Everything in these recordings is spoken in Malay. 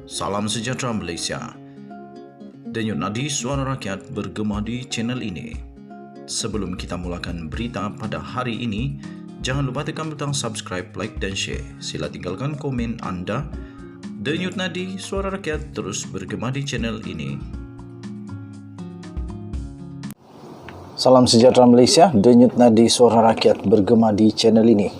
Salam sejahtera Malaysia. Denyut nadi suara rakyat bergema di channel ini. Sebelum kita mulakan berita pada hari ini, jangan lupa tekan butang subscribe, like dan share. Sila tinggalkan komen anda. Denyut nadi suara rakyat terus bergema di channel ini. Salam sejahtera Malaysia, denyut nadi suara rakyat bergema di channel ini.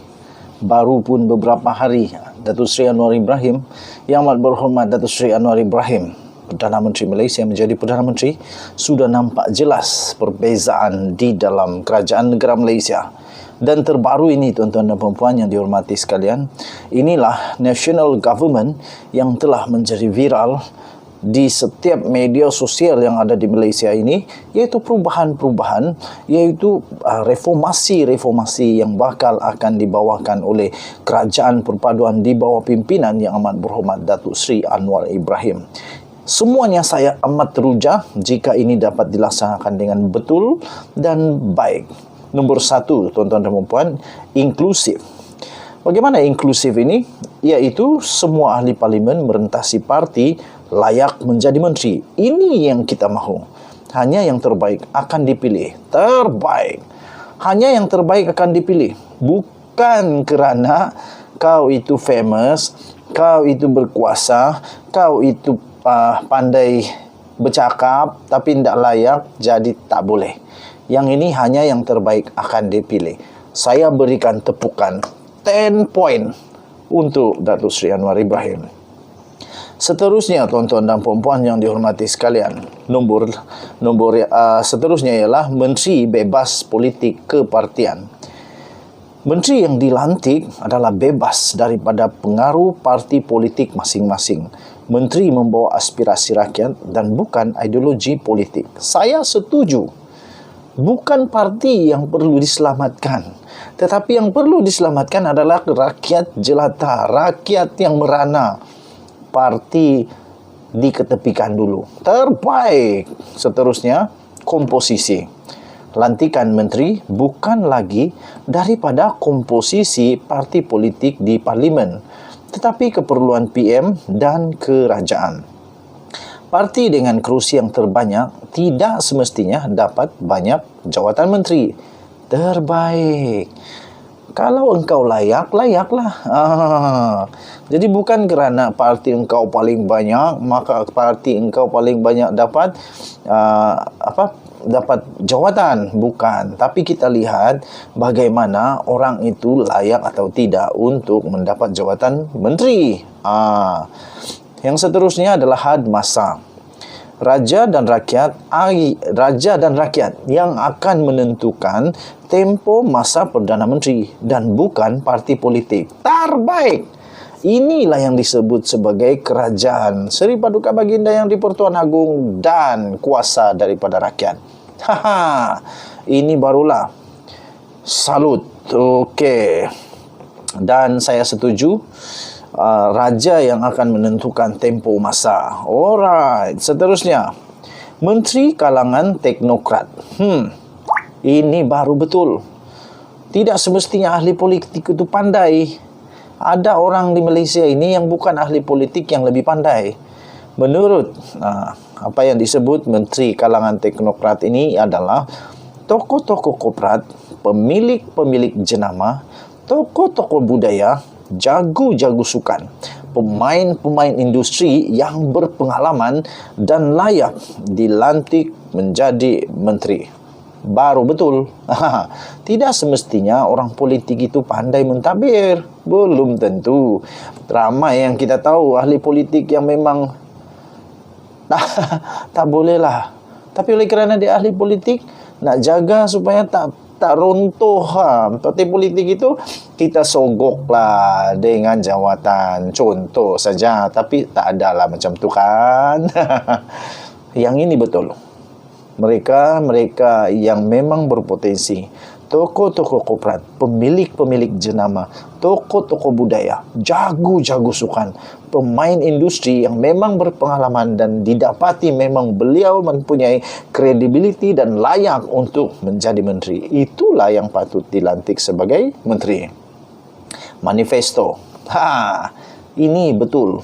Baru pun beberapa hari, Datuk Seri Anwar Ibrahim, Yang Amat Berhormat Datuk Seri Anwar Ibrahim, Perdana Menteri Malaysia menjadi Perdana Menteri, sudah nampak jelas perbezaan di dalam kerajaan negara Malaysia. Dan terbaru ini, tuan-tuan dan puan-puan yang dihormati sekalian, inilah national government yang telah menjadi viral di setiap media sosial yang ada di Malaysia ini, iaitu perubahan-perubahan, iaitu reformasi-reformasi yang bakal akan dibawakan oleh kerajaan perpaduan di bawah pimpinan Yang Amat Berhormat Datuk Seri Anwar Ibrahim. Semuanya saya amat teruja jika ini dapat dilaksanakan dengan betul dan baik. Nombor satu, tuan-tuan dan puan-puan, inklusif. Bagaimana inklusif ini? Iaitu semua ahli parlimen merentasi parti layak menjadi menteri. Ini yang kita mahu. Hanya yang terbaik akan dipilih. Terbaik. Hanya yang terbaik akan dipilih. Bukan kerana kau itu famous, kau itu berkuasa, kau itu pandai bercakap tapi tidak layak, jadi tak boleh. Yang ini hanya yang terbaik akan dipilih. Saya berikan tepukan 10 point untuk Datuk Seri Anwar Ibrahim. Seterusnya, tuan-tuan dan puan-puan yang dihormati sekalian, nombor seterusnya ialah Menteri Bebas Politik Kepartian. Menteri yang dilantik adalah bebas daripada pengaruh parti politik masing-masing. Menteri membawa aspirasi rakyat dan bukan ideologi politik. Saya setuju. Bukan parti yang perlu diselamatkan, tetapi yang perlu diselamatkan adalah rakyat jelata, rakyat yang merana. Parti diketepikan dulu. Terbaik. Seterusnya, komposisi. Lantikan menteri bukan lagi daripada komposisi parti politik di parlimen, tetapi keperluan PM dan kerajaan. Parti dengan kerusi yang terbanyak tidak semestinya dapat banyak jawatan menteri. Terbaik. Kalau engkau layak, layaklah. Jadi bukan kerana parti engkau paling banyak, maka parti engkau paling banyak dapat dapat jawatan. Bukan. Tapi kita lihat bagaimana orang itu layak atau tidak untuk mendapat jawatan menteri. Yang seterusnya adalah had masa. Raja dan rakyat yang akan menentukan tempo masa Perdana Menteri dan bukan parti politik. Terbaik. Inilah yang disebut sebagai kerajaan Seri Paduka Baginda Yang di-Pertuan Agong dan kuasa daripada rakyat. Ini barulah salut. Okey. Dan saya setuju. Raja yang akan menentukan tempo masa. Alright. Seterusnya, Menteri Kalangan Teknokrat. Ini baru betul. Tidak semestinya ahli politik itu pandai. Ada orang di Malaysia ini yang bukan ahli politik yang lebih pandai. Menurut apa yang disebut Menteri Kalangan Teknokrat ini adalah tokoh-tokoh korporat, pemilik-pemilik jenama, tokoh-tokoh budaya, jago-jago sukan, pemain-pemain industri yang berpengalaman dan layak dilantik menjadi menteri. Baru betul. Tidak semestinya orang politik itu pandai mentadbir. Belum tentu. Ramai yang kita tahu ahli politik yang memang tak bolehlah. Tapi oleh kerana dia ahli politik, nak jaga supaya tak runtuh. Parti politik itu kita sogoklah dengan jawatan. Contoh saja. Tapi tak adalah macam tu kan. Yang ini betul. Mereka yang memang berpotensi, tokoh-tokoh korporat, pemilik-pemilik jenama, tokoh-tokoh budaya, jago-jago sukan, pemain industri yang memang berpengalaman dan didapati memang beliau mempunyai kredibiliti dan layak untuk menjadi menteri. Itulah yang patut dilantik sebagai menteri. Manifesto. Ini betul.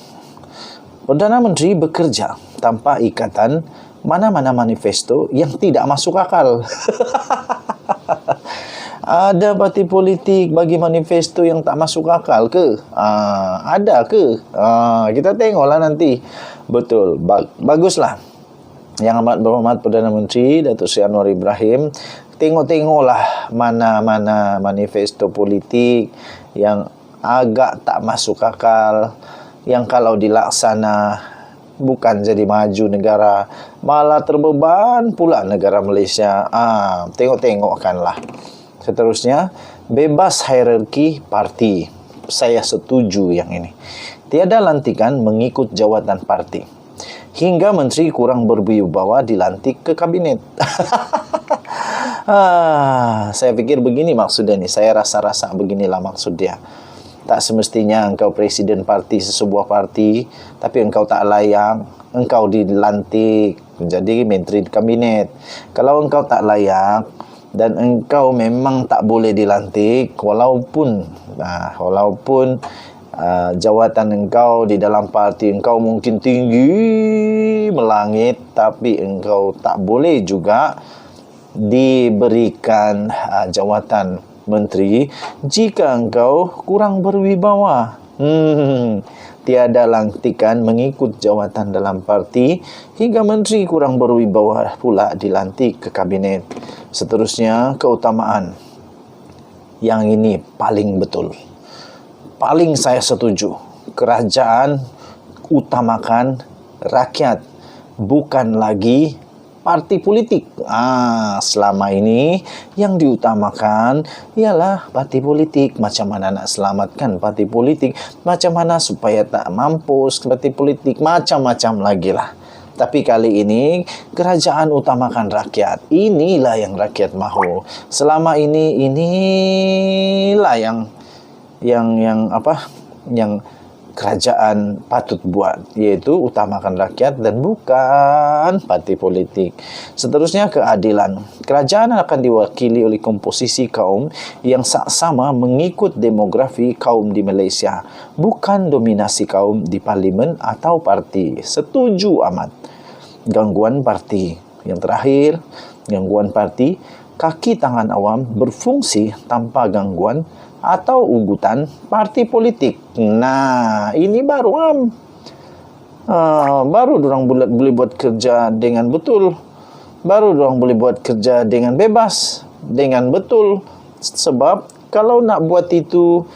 Perdana Menteri bekerja tanpa ikatan mana-mana manifesto yang tidak masuk akal. Ada parti politik bagi manifesto yang tak masuk akal ke? Ada ke? Kita tengoklah nanti. Betul, baguslah. Yang amat berhormat Perdana Menteri Datuk Seri Anwar Ibrahim, tengoklah mana-mana manifesto politik yang agak tak masuk akal, yang kalau dilaksana bukan jadi maju negara, malah terbeban pula negara Malaysia. Tengokkanlah. Seterusnya, bebas hierarki parti. Saya setuju yang ini. Tiada lantikan mengikut jawatan parti. Hingga menteri kurang berwibawa dilantik ke kabinet. Saya pikir begini maksudnya ni. Saya rasa beginilah maksud dia. Tak semestinya engkau presiden parti sesebuah parti, tapi engkau tak layak, engkau dilantik menjadi menteri kabinet. Kalau engkau tak layak dan engkau memang tak boleh dilantik, walaupun jawatan engkau di dalam parti engkau mungkin tinggi melangit, tapi engkau tak boleh juga diberikan jawatan menteri jika engkau kurang berwibawa. Tiada lantikan mengikut jawatan dalam parti hingga menteri kurang berwibawa pula dilantik ke kabinet. Seterusnya, keutamaan. Yang ini paling betul. Paling saya setuju. Kerajaan utamakan rakyat, bukan lagi parti politik. Selama ini yang diutamakan ialah parti politik. Macam mana nak selamatkan parti politik, macam mana supaya tak mampus parti politik, macam-macam lagi lah. Tapi kali ini kerajaan utamakan rakyat. Inilah yang rakyat mahu. Selama ini inilah yang kerajaan patut buat, iaitu utamakan rakyat dan bukan parti politik. Seterusnya, keadilan. Kerajaan akan diwakili oleh komposisi kaum yang sama mengikut demografi kaum di Malaysia, bukan dominasi kaum di parlimen atau parti. Setuju amat. Gangguan parti. Yang terakhir, gangguan parti, kaki tangan awam berfungsi tanpa gangguan atau ugutan parti politik. Ini baru baru dorang boleh buat kerja dengan betul. Baru dorang boleh buat kerja dengan bebas, dengan betul. Sebab kalau nak buat itu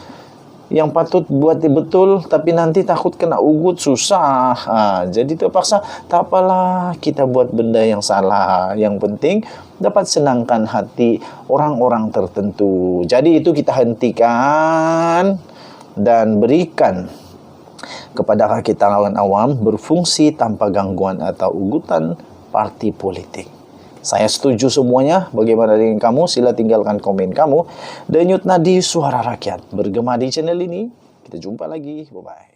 yang patut buat betul, tapi nanti takut kena ugut, susah. Jadi terpaksa, tak apalah kita buat benda yang salah. Yang penting dapat senangkan hati orang-orang tertentu. Jadi itu kita hentikan dan berikan kepada kaki tangan awam berfungsi tanpa gangguan atau ugutan parti politik. Saya setuju semuanya. Bagaimana dengan kamu? Sila tinggalkan komen kamu. Denyut nadi suara rakyat bergema di channel ini. Kita jumpa lagi. Bye-bye.